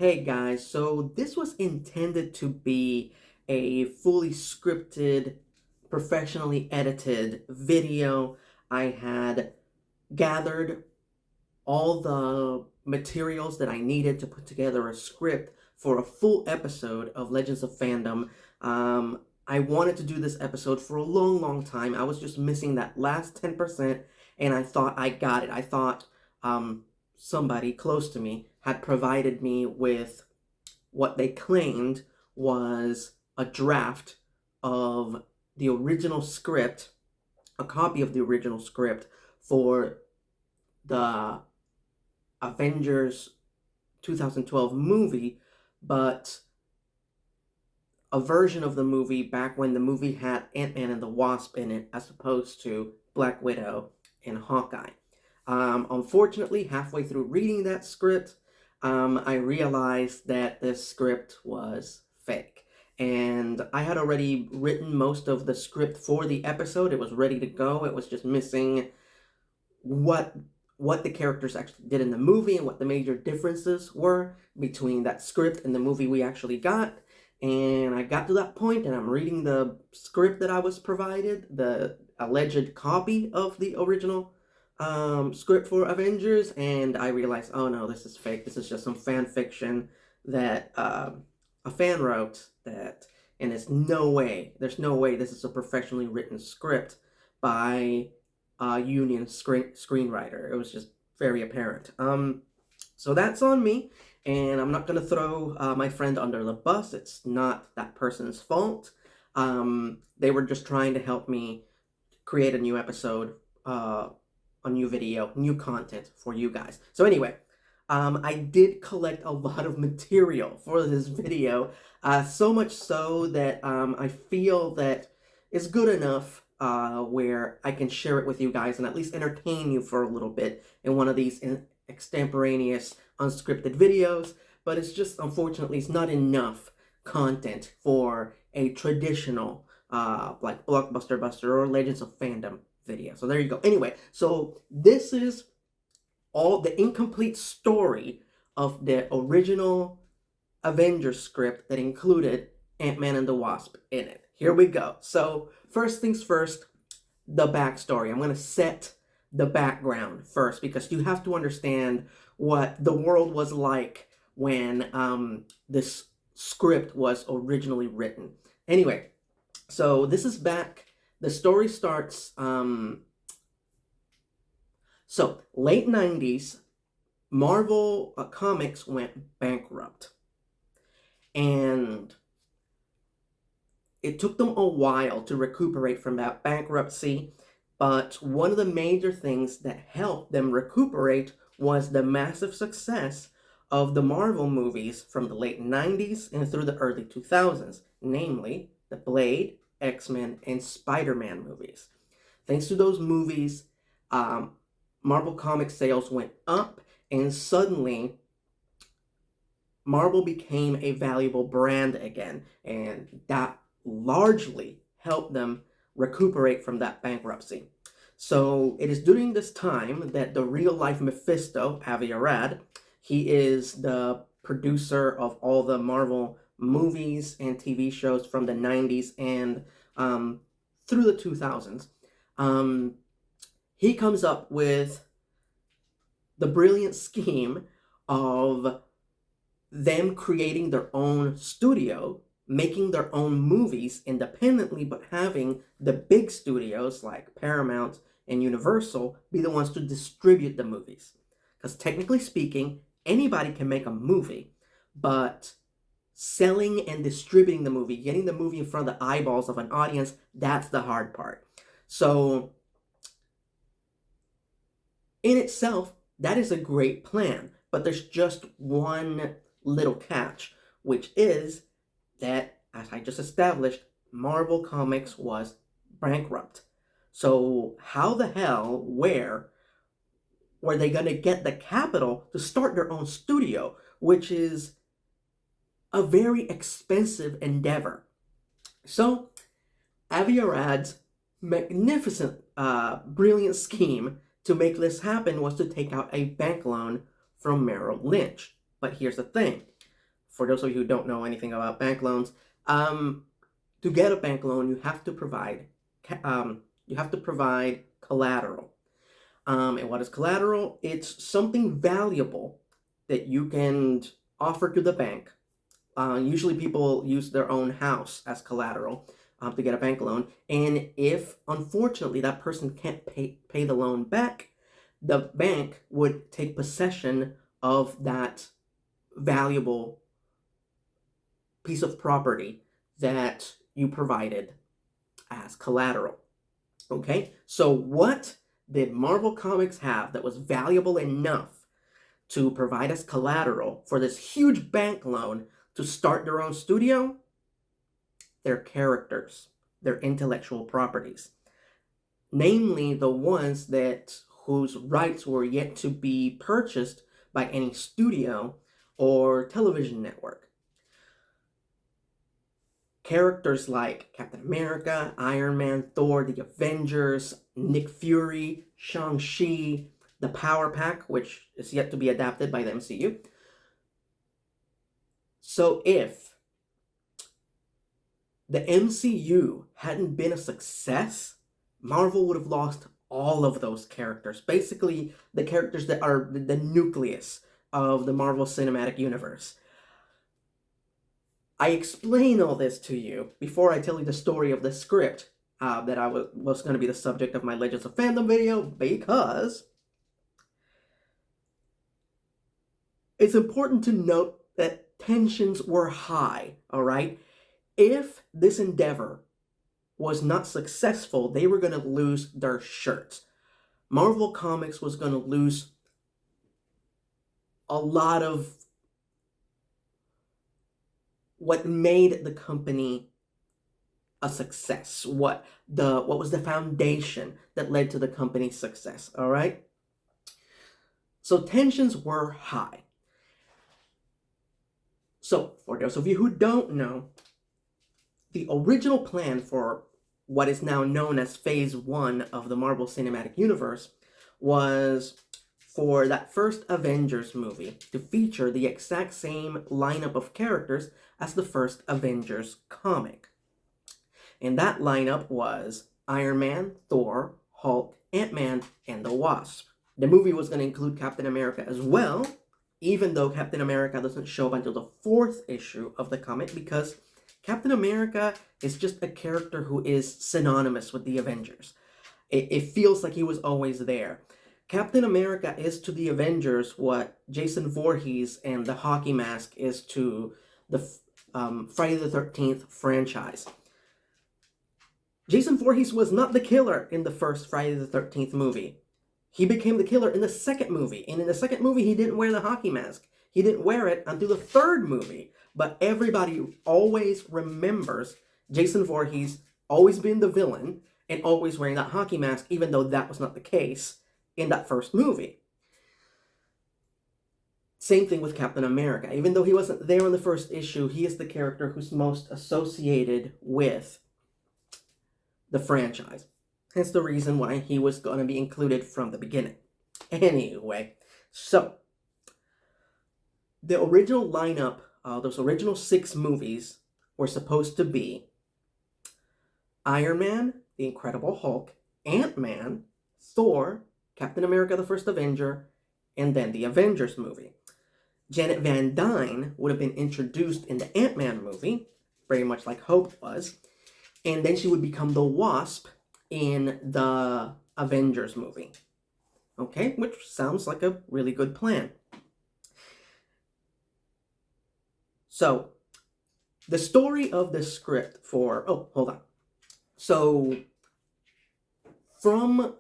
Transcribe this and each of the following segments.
Hey guys, so this was intended to be a fully scripted, professionally edited video. I had gathered all the materials that I needed to put together a script for a full episode of Legends of Fandom. I wanted to do this episode for a long time. I was just missing that last 10%, and I thought I got it. I thought somebody close to me had provided me with what they claimed was a draft of the original script, a copy of the original script for the Avengers 2012 movie, but a version of the movie back when the movie had Ant-Man and the Wasp in it as opposed to Black Widow and Hawkeye. Unfortunately, halfway through reading that script, I realized that this script was fake. And I had already written most of the script for the episode. It was ready to go. It was just missing what the characters actually did in the movie and what the major differences were between that script and the movie we actually got. And I got to that point and I'm reading the script that I was provided, the alleged copy of the original script for Avengers, and I realized, oh no, this is fake. This is just some fan fiction that a fan wrote that, and there's no way this is a professionally written script by a union screenwriter. It was just very apparent. So that's on me, and I'm not gonna throw my friend under the bus. It's not that person's fault. They were just trying to help me create a new episode, a new video, new content for you guys. So anyway, I did collect a lot of material for this video, so much so that I feel that it's good enough where I can share it with you guys and at least entertain you for a little bit in one of these extemporaneous, unscripted videos, but it's just, unfortunately, it's not enough content for a traditional, like Blockbuster Buster or Legends of Fandom video. So there you go. Anyway, so this is all the incomplete story of the original Avengers script that included Ant-Man and the Wasp in it. Here we go. So first things first, the backstory. I'm going to set the background first because you have to understand what the world was like when this script was originally written. Anyway, so this is back. The story starts, so late 90s, Marvel Comics went bankrupt. And it took them a while to recuperate from that bankruptcy, but one of the major things that helped them recuperate was the massive success of the Marvel movies from the late 90s and through the early 2000s, namely the Blade, X-Men, and Spider-Man movies. Thanks to those movies, Marvel Comics sales went up, and suddenly Marvel became a valuable brand again, and that largely helped them recuperate from that bankruptcy. So it is during this time that the real-life Mephisto, ERod, he is the producer of all the Marvel movies and TV shows from the 90s and through the 2000s. He comes up with the brilliant scheme of them creating their own studio, making their own movies independently, but having the big studios like Paramount and Universal be the ones to distribute the movies. Because technically speaking, anybody can make a movie, but selling and distributing the movie, getting the movie in front of the eyeballs of an audience, that's the hard part. So, in itself, that is a great plan, but there's just one little catch, which is that, as I just established, Marvel Comics was bankrupt. So how the hell, where were they going to get the capital to start their own studio, which is a very expensive endeavor? So ERod's magnificent, brilliant scheme to make this happen was to take out a bank loan from Merrill Lynch. But here's the thing. for those of you who don't know anything about bank loans, to get a bank loan, you have to provide collateral. And what is collateral? It's something valuable that you can offer to the bank. Usually people use their own house as collateral to get a bank loan. And if, unfortunately, that person can't pay the loan back, the bank would take possession of that valuable piece of property that you provided as collateral. Okay? So what did Marvel Comics have that was valuable enough to provide as collateral for this huge bank loan to start their own studio? Their characters, their intellectual properties. Namely, the ones whose rights were yet to be purchased by any studio or television network. Characters like Captain America, Iron Man, Thor, the Avengers, Nick Fury, Shang-Chi, the Power Pack, which is yet to be adapted by the MCU. So if the MCU hadn't been a success, Marvel would have lost all of those characters. Basically, the characters that are the nucleus of the Marvel Cinematic Universe. I explain all this to you before I tell you the story of the script that was going to be the subject of my Legends of Fandom video, because it's important to note that tensions were high, all right? If this endeavor was not successful, they were going to lose their shirts. Marvel Comics was going to lose a lot of what made the company a success, what was the foundation that led to the company's success, all right? So tensions were high. So, for those of you who don't know, the original plan for what is now known as Phase 1 of the Marvel Cinematic Universe was for that first Avengers movie to feature the exact same lineup of characters as the first Avengers comic. And that lineup was Iron Man, Thor, Hulk, Ant-Man, and the Wasp. The movie was going to include Captain America as well, even though Captain America doesn't show up until the 4th issue of the comic, because Captain America is just a character who is synonymous with the Avengers. It feels like he was always there. Captain America is to the Avengers what Jason Voorhees and the hockey mask is to the Friday the 13th franchise. Jason Voorhees was not the killer in the first Friday the 13th movie. He became the killer in the second movie. And in the second movie, he didn't wear the hockey mask. He didn't wear it until the 3rd movie. But everybody always remembers Jason Voorhees always being the villain and always wearing that hockey mask, even though that was not the case in that first movie. Same thing with Captain America. Even though he wasn't there in the first issue, he is the character who's most associated with the franchise. Hence the reason why he was going to be included from the beginning. Anyway, so the original lineup, those original 6 movies were supposed to be Iron Man, the Incredible Hulk, Ant-Man, Thor, Captain America the First Avenger, and then the Avengers movie. Janet Van Dyne would have been introduced in the Ant-Man movie, very much like Hope was, and then she would become the Wasp in the Avengers movie. Okay, which sounds like a really good plan. So, the story of the script for... Oh, hold on. So, from...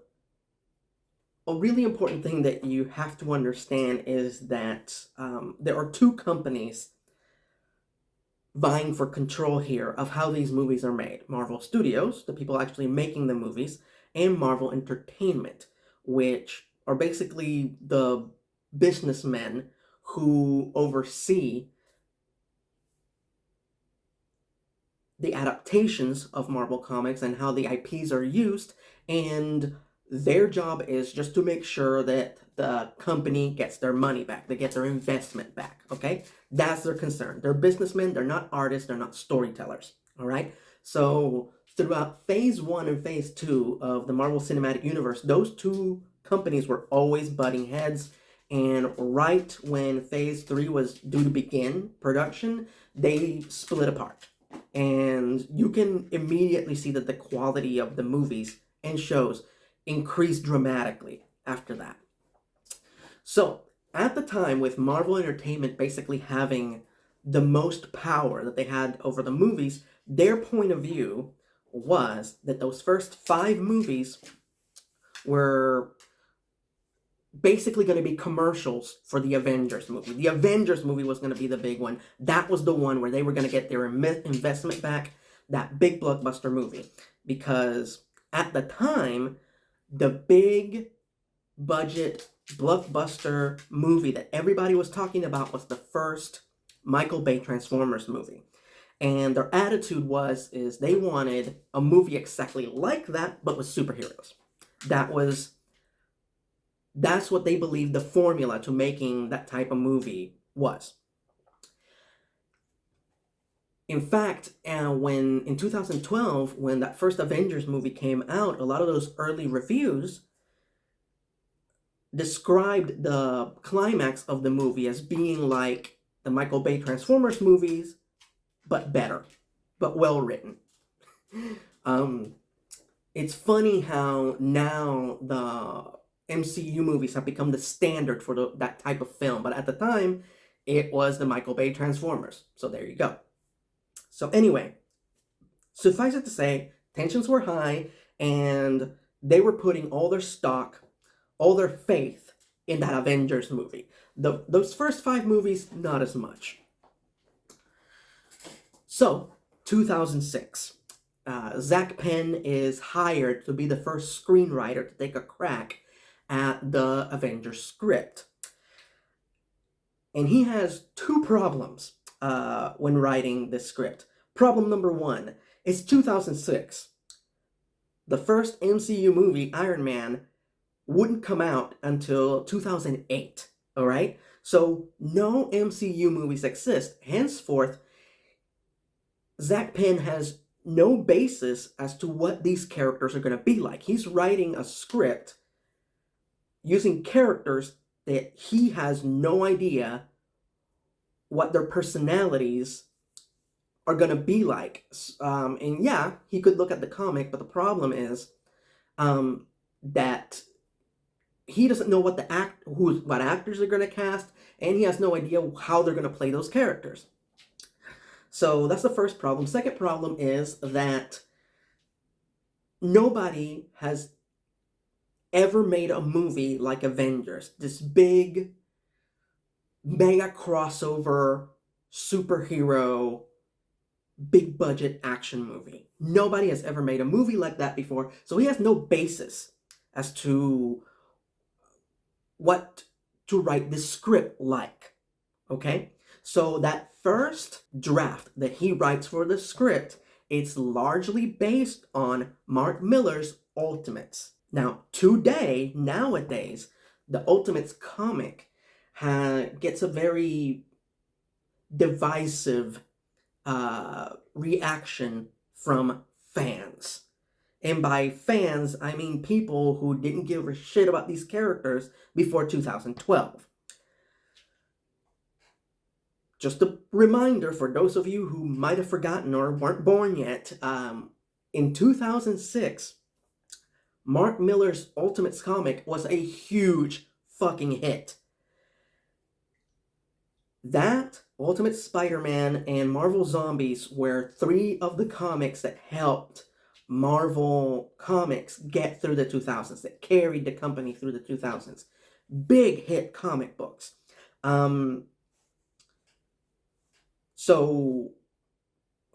A really important thing that you have to understand is that there are 2 companies vying for control here of how these movies are made. Marvel Studios, the people actually making the movies, and Marvel Entertainment, which are basically the businessmen who oversee the adaptations of Marvel Comics and how the IPs are used, and their job is just to make sure that the company gets their money back, they get their investment back, okay? That's their concern. They're businessmen, they're not artists, they're not storytellers. All right? So throughout phase 1 and phase 2 of the Marvel Cinematic Universe, those two companies were always butting heads. And right when phase 3 was due to begin production, they split apart. And you can immediately see that the quality of the movies and shows increased dramatically after that. So, at the time, with Marvel Entertainment basically having the most power that they had over the movies, their point of view was that those first 5 movies were basically going to be commercials for the Avengers movie. The Avengers movie was going to be the big one. That was the one where they were going to get their investment back, that big blockbuster movie. Because at the time, the big budget blockbuster movie that everybody was talking about was the first Michael Bay Transformers movie. And their attitude is they wanted a movie exactly like that, but with superheroes. That's what they believed the formula to making that type of movie was. In fact, when in 2012, when that first Avengers movie came out, a lot of those early reviews described the climax of the movie as being like the Michael Bay Transformers movies, but better, but well written. It's funny how now the MCU movies have become the standard for that type of film, but at the time, it was the Michael Bay Transformers. So there you go. So anyway, suffice it to say, tensions were high, and they were putting all their stock, all their faith in that Avengers movie. Those first 5 movies, not as much. So, 2006. Zach Penn is hired to be the first screenwriter to take a crack at the Avengers script. And he has 2 problems when writing this script. Problem number 1 is 2006. The first MCU movie, Iron Man, wouldn't come out until 2008, all right? So no MCU movies exist. Henceforth, Zach Penn has no basis as to what these characters are going to be like. He's writing a script using characters that he has no idea what their personalities are going to be like. And yeah, he could look at the comic, but the problem is that he doesn't know what what actors are going to cast, and he has no idea how they're going to play those characters. So that's the first problem. Second problem is that nobody has ever made a movie like Avengers. This big, mega crossover, superhero, big budget action movie. Nobody has ever made a movie like that before, so he has no basis as to what to write this script like. Okay? So that first draft that he writes for the script, it's largely based on Mark Millar's Ultimates. Now, nowadays, the Ultimates comic gets a very divisive reaction from fans. And by fans, I mean people who didn't give a shit about these characters before 2012. Just a reminder for those of you who might have forgotten or weren't born yet, in 2006, Mark Millar's Ultimates comic was a huge fucking hit. That, Ultimate Spider-Man, and Marvel Zombies were 3 of the comics that helped Marvel Comics get through the 2000s, that carried the company through the 2000s. Big hit comic books. So,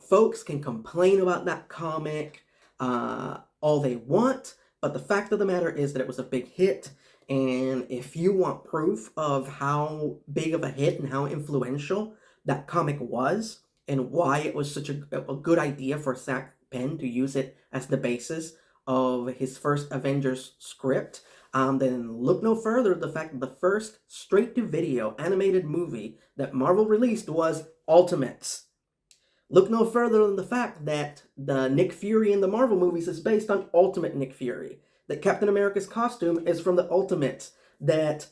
folks can complain about that comic all they want, but the fact of the matter is that it was a big hit, and if you want proof of how big of a hit and how influential that comic was, and why it was such a good idea for Zach Penn to use it as the basis of his first Avengers script, then look no further the fact that the first straight-to-video animated movie that Marvel released was Ultimates. Look no further than the fact that the Nick Fury in the Marvel movies is based on Ultimate Nick Fury. That Captain America's costume is from the Ultimates. That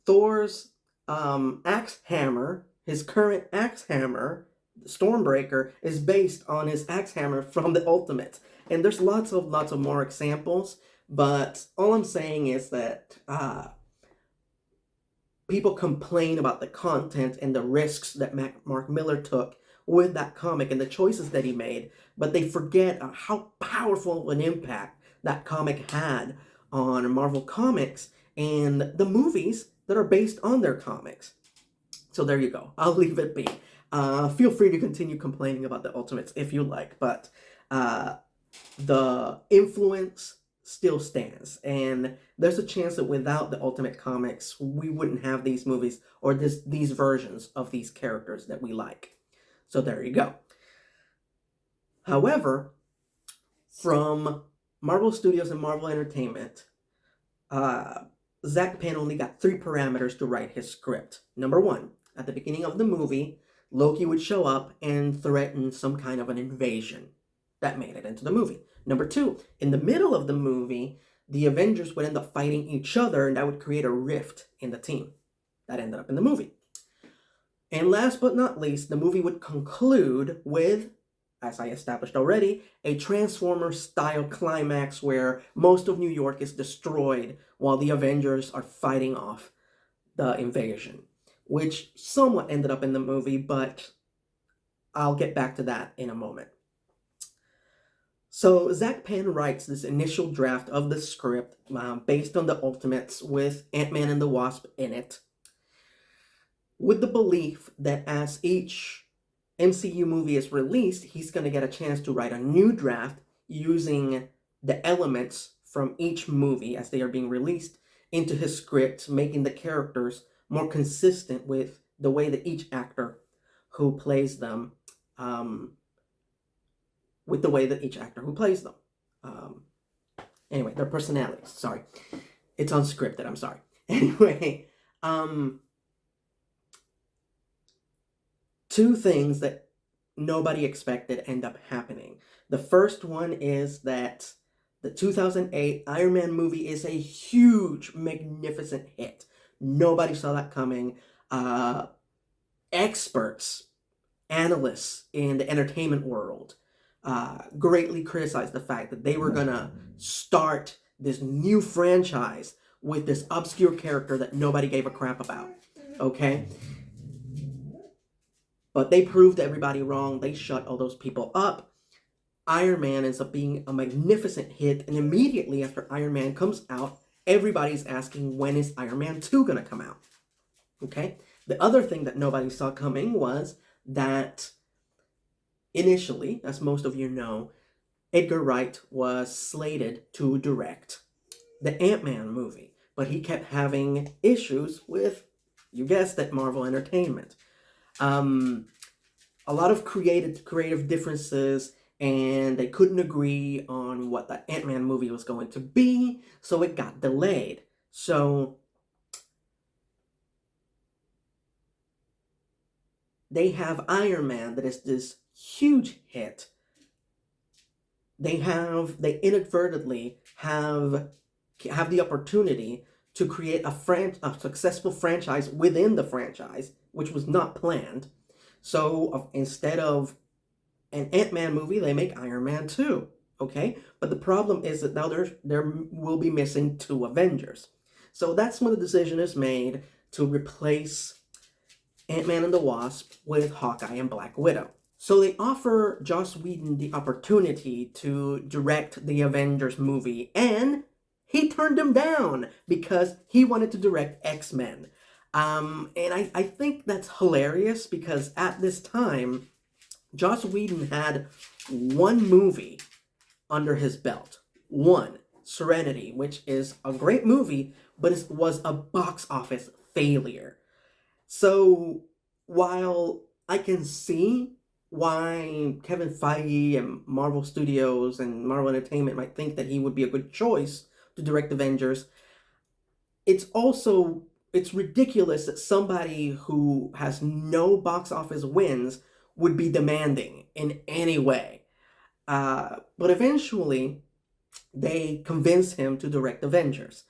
Thor's axe hammer, his current axe hammer, Stormbreaker, is based on his axe hammer from the Ultimates. And there's lots of more examples, but all I'm saying is that people complain about the content and the risks that Mark Miller took with that comic and the choices that he made, but they forget how powerful an impact that comic had on Marvel Comics and the movies that are based on their comics. So there you go. I'll leave it be. Feel free to continue complaining about the Ultimates if you like, but the influence still stands, and there's a chance that without the Ultimate Comics, we wouldn't have these movies or these versions of these characters that we like. So there you go. However, from Marvel Studios and Marvel Entertainment, Zach Penn only got 3 parameters to write his script. Number 1, at the beginning of the movie, Loki would show up and threaten some kind of an invasion. That made it into the movie. Number 2, in the middle of the movie, the Avengers would end up fighting each other, and that would create a rift in the team. That ended up in the movie. And last but not least, the movie would conclude with, as I established already, a Transformers-style climax where most of New York is destroyed while the Avengers are fighting off the invasion, which somewhat ended up in the movie, but I'll get back to that in a moment. So Zach Penn writes this initial draft of the script based on the Ultimates with Ant-Man and the Wasp in it, with the belief that as each MCU movie is released, he's going to get a chance to write a new draft using the elements from each movie as they are being released into his script, making the characters more consistent with the way that each actor who plays them, anyway, their personalities, sorry. It's unscripted, I'm sorry. Anyway, 2 things that nobody expected end up happening. The first one is that the 2008 Iron Man movie is a huge, magnificent hit. Nobody saw that coming. Experts, analysts in the entertainment world greatly criticized the fact that they were gonna start this new franchise with this obscure character that nobody gave a crap about. Okay? But they proved everybody wrong. They shut all those people up. Iron Man ends up being a magnificent hit, and immediately after Iron Man comes out, everybody's asking, when is Iron Man 2 gonna come out? Okay? The other thing that nobody saw coming was that initially, as most of you know, Edgar Wright was slated to direct the Ant-Man movie, but he kept having issues with, you guessed it, Marvel Entertainment. A lot of creative differences, and they couldn't agree on what the Ant-Man movie was going to be, so it got delayed. So they have Iron Man that is this huge hit. They inadvertently have the opportunity to create a successful franchise within the franchise, which was not planned. So instead of an Ant-Man movie, they make Iron Man 2. Okay? But the problem is that now there will be missing 2 Avengers. So that's when the decision is made to replace Ant-Man and the Wasp with Hawkeye and Black Widow. So they offer Joss Whedon the opportunity to direct the Avengers movie, and he turned him down because he wanted to direct X-Men. And I think that's hilarious because at this time, Joss Whedon had 1 movie under his belt. 1, Serenity, which is a great movie, but it was a box office failure. So while I can see why Kevin Feige and Marvel Studios and Marvel Entertainment might think that he would be a good choice to direct Avengers, it's ridiculous that somebody who has no box office wins would be demanding in any way. But eventually, they convince him to direct Avengers.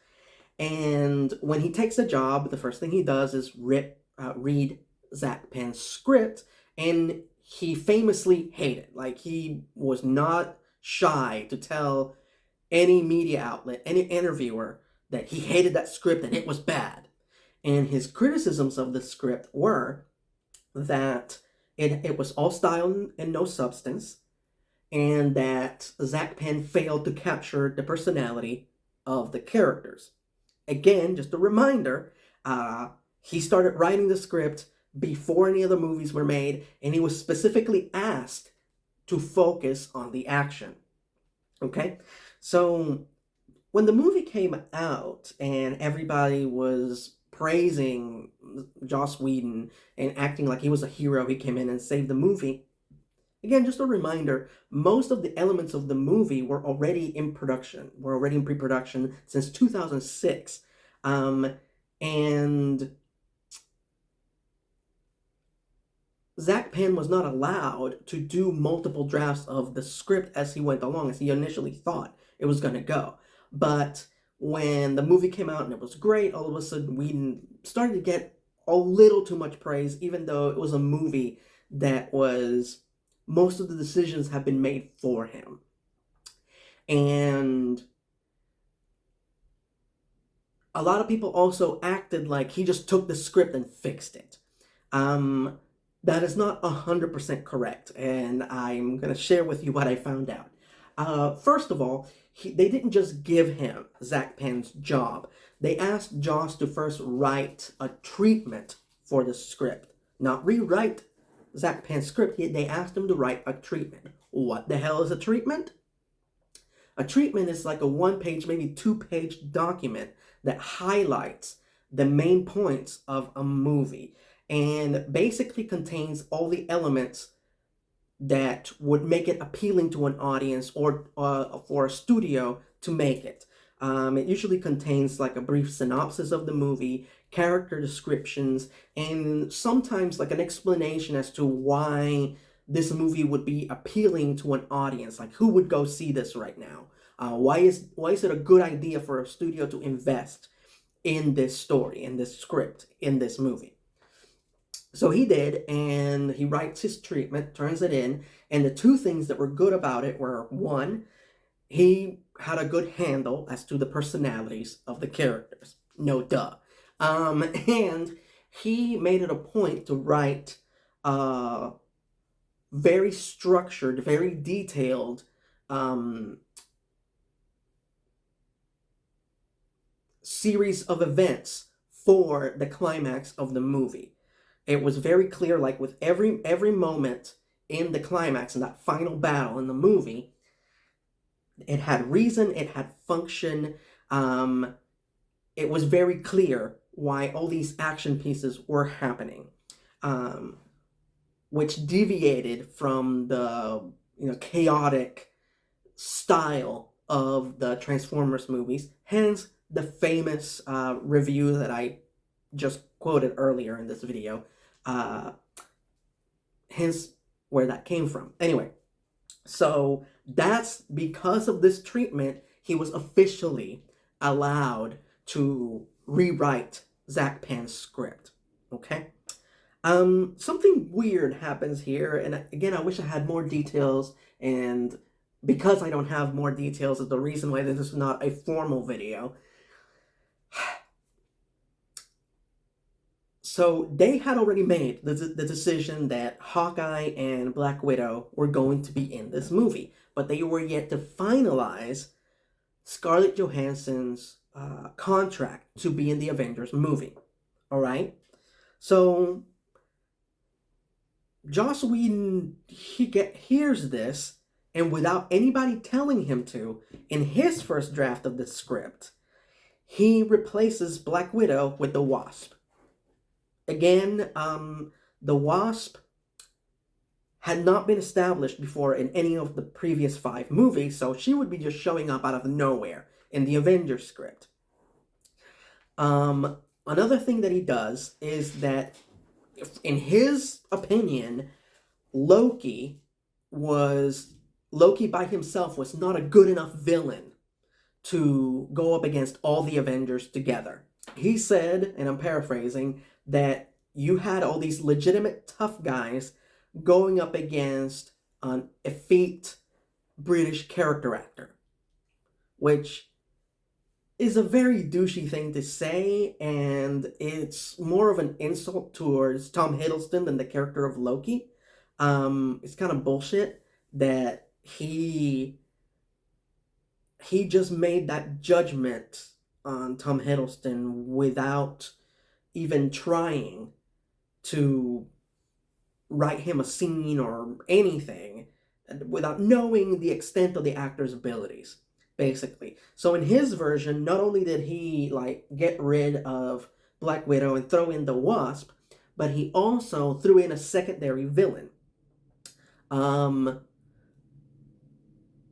And when he takes the job, the first thing he does is read Zach Pen's script, and he famously hated. Like, he was not shy to tell any media outlet, any interviewer, that he hated that script and it was bad. And his criticisms of the script were that it was all style and no substance, and that Zach Penn failed to capture the personality of the characters. Again, just a reminder, he started writing the script before any of the movies were made, and he was specifically asked to focus on the action. Okay? So, when the movie came out and everybody was praising Joss Whedon and acting like he was a hero, he came in and saved the movie. Again, just a reminder, most of the elements of the movie were already in production, were already in pre-production since 2006. And Zach Penn was not allowed to do multiple drafts of the script as he went along, as he initially thought it was going to go. But when the movie came out and it was great, all of a sudden Whedon started to get a little too much praise, even though it was a movie that was, most of the decisions have been made for him. And a lot of people also acted like he just took the script and fixed it. That is not 100% correct, and I'm going to share with you what I found out. First of all, they didn't just give him Zach Penn's job. They asked Joss to first write a treatment for the script, not rewrite Zach Penn's script. They asked him to write a treatment. What the hell is a treatment? A treatment is like a one-page, maybe two-page document that highlights the main points of a movie and basically contains all the elements that would make it appealing to an audience or for a studio to make it. It usually contains like a brief synopsis of the movie, character descriptions, and sometimes like an explanation as to why this movie would be appealing to an audience. Like, who would go see this right now? Why is it a good idea for a studio to invest in this story, in this script, in this movie? So he did, and he writes his treatment, turns it in, and the two things that were good about it were, one, he had a good handle as to the personalities of the characters. No duh. And he made it a point to write very structured, very detailed series of events for the climax of the movie. It was very clear, like with every moment in the climax, in that final battle in the movie, it had reason, it had function. It was very clear why all these action pieces were happening, which deviated from the chaotic style of the Transformers movies. Hence the famous review that I just quoted earlier in this video. Hence where that came from. Anyway, so that's because of this treatment, he was officially allowed to rewrite Zach Penn's script. Okay? Something weird happens here, and again, I wish I had more details, and because I don't have more details is the reason why this is not a formal video. So they had already made the decision that Hawkeye and Black Widow were going to be in this movie, but they were yet to finalize Scarlett Johansson's contract to be in the Avengers movie. All right? So Joss Whedon, hears this, and without anybody telling him to, in his first draft of the script, he replaces Black Widow with the Wasp. Again, the Wasp had not been established before in any of the previous 5 movies, so she would be just showing up out of nowhere in the Avengers script. Another thing that he does is that, in his opinion, Loki Loki by himself was not a good enough villain to go up against all the Avengers together. He said, and I'm paraphrasing, that you had all these legitimate tough guys going up against an effete British character actor, which is a very douchey thing to say, and it's more of an insult towards Tom Hiddleston than the character of Loki. It's kind of bullshit that he just made that judgment on Tom Hiddleston without even trying to write him a scene or anything, without knowing the extent of the actor's abilities, basically. So in his version, not only did he get rid of Black Widow and throw in the Wasp, but he also threw in a secondary villain,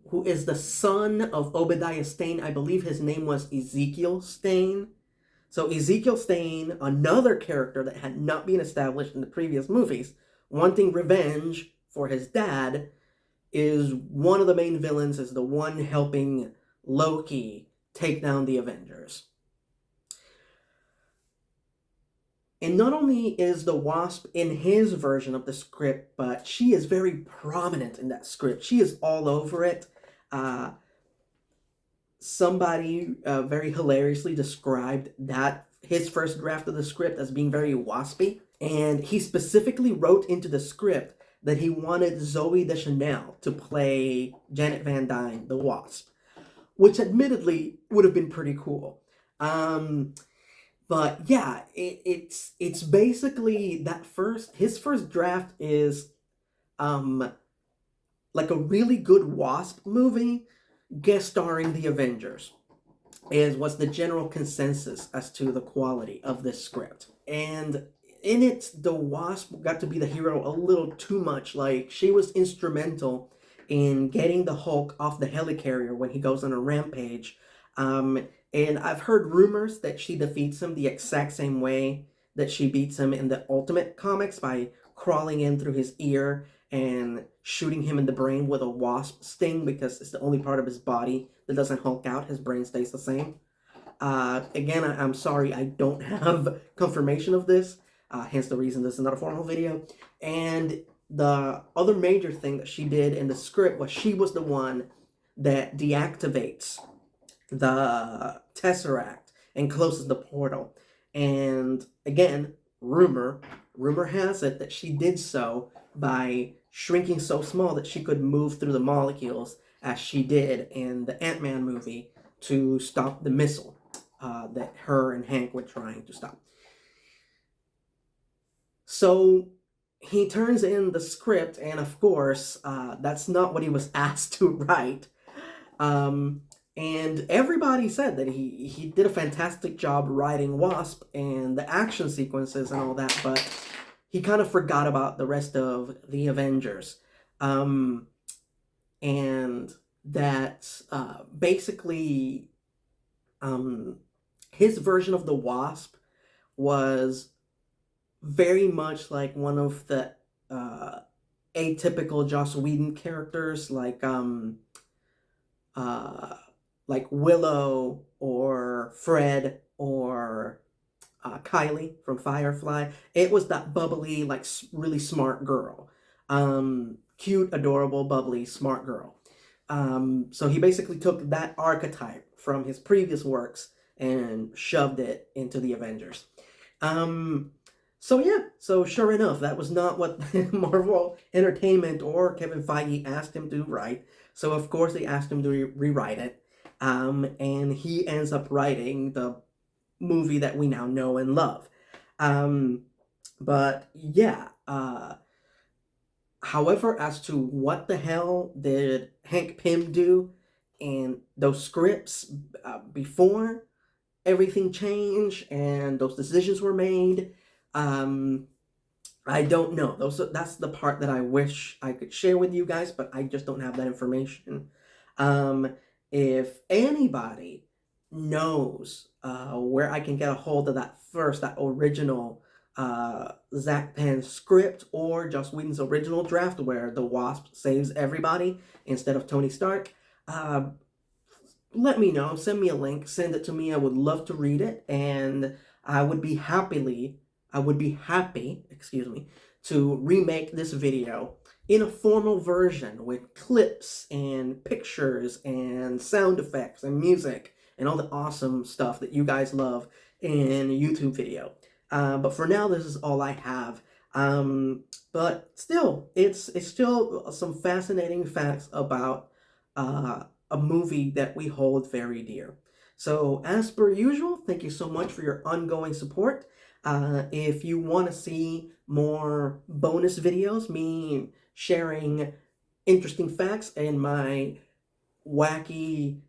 who is the son of Obadiah Stane. I believe his name was Ezekiel Stane. So Ezekiel Stane, another character that had not been established in the previous movies, wanting revenge for his dad, is one of the main villains, is the one helping Loki take down the Avengers. And not only is the Wasp in his version of the script, but she is very prominent in that script. She is all over it. Somebody very hilariously described that his first draft of the script as being very waspy. And he specifically wrote into the script that he wanted Zooey Deschanel to play Janet Van Dyne, the Wasp, which admittedly would have been pretty cool. But yeah, it's basically his first draft is like a really good Wasp movie guest starring the Avengers, was the general consensus as to the quality of this script. And in it, the Wasp got to be the hero a little too much. Like, she was instrumental in getting the Hulk off the helicarrier when he goes on a rampage. And I've heard rumors that she defeats him the exact same way that she beats him in the Ultimate comics, by crawling in through his ear and shooting him in the brain with a wasp sting, because it's the only part of his body that doesn't Hulk out. His brain stays the same. Again, I'm sorry, I don't have confirmation of this, hence the reason this is not a formal video. And the other major thing that she did in the script was she was the one that deactivates the Tesseract and closes the portal. And again, rumor has it that she did so by shrinking so small that she could move through the molecules, as she did in the Ant-Man movie, to stop the missile that her and Hank were trying to stop. So he turns in the script, and of course, that's not what he was asked to write. And everybody said that he did a fantastic job writing Wasp and the action sequences and all that, but he kind of forgot about the rest of the Avengers. And that basically his version of the Wasp was very much like one of the atypical Joss Whedon characters, like Willow or Fred or Kylie from Firefly. It was that bubbly, like, really smart girl. Cute, adorable, bubbly, smart girl. So he basically took that archetype from his previous works and shoved it into the Avengers. So yeah, so sure enough, that was not what Marvel Entertainment or Kevin Feige asked him to write. So of course they asked him to rewrite it. And he ends up writing the movie that we now know and love. But yeah, however, as to what the hell did Hank Pym do in those scripts before everything changed and those decisions were made, I don't know. That's the part that I wish I could share with you guys, but I just don't have that information. If anybody knows where I can get a hold of that original Zach Penn script, or Joss Whedon's original draft where the Wasp saves everybody instead of Tony Stark, let me know. Send me a link. Send it to me. I would love to read it, and I would be happy, excuse me, to remake this video in a formal version with clips and pictures and sound effects and music and all the awesome stuff that you guys love in a YouTube video. But for now, this is all I have. But still, it's still some fascinating facts about a movie that we hold very dear. So, as per usual, thank you so much for your ongoing support. If you want to see more bonus videos, me sharing interesting facts and my wacky,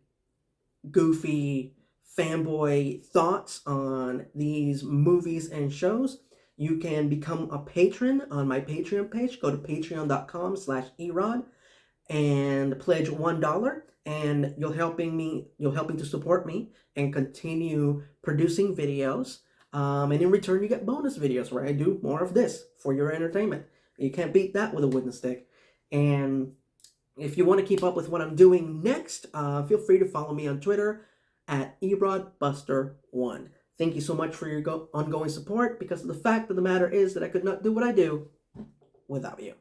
goofy, fanboy thoughts on these movies and shows, you can become a patron on my Patreon page. Go to patreon.com/ERod and pledge $1, and you're helping to support me and continue producing videos. And in return, you get bonus videos where I do more of this for your entertainment. You can't beat that with a wooden stick. And if you want to keep up with what I'm doing next, feel free to follow me on Twitter at ERodBuster1. Thank you so much for your ongoing support, because the fact of the matter is that I could not do what I do without you.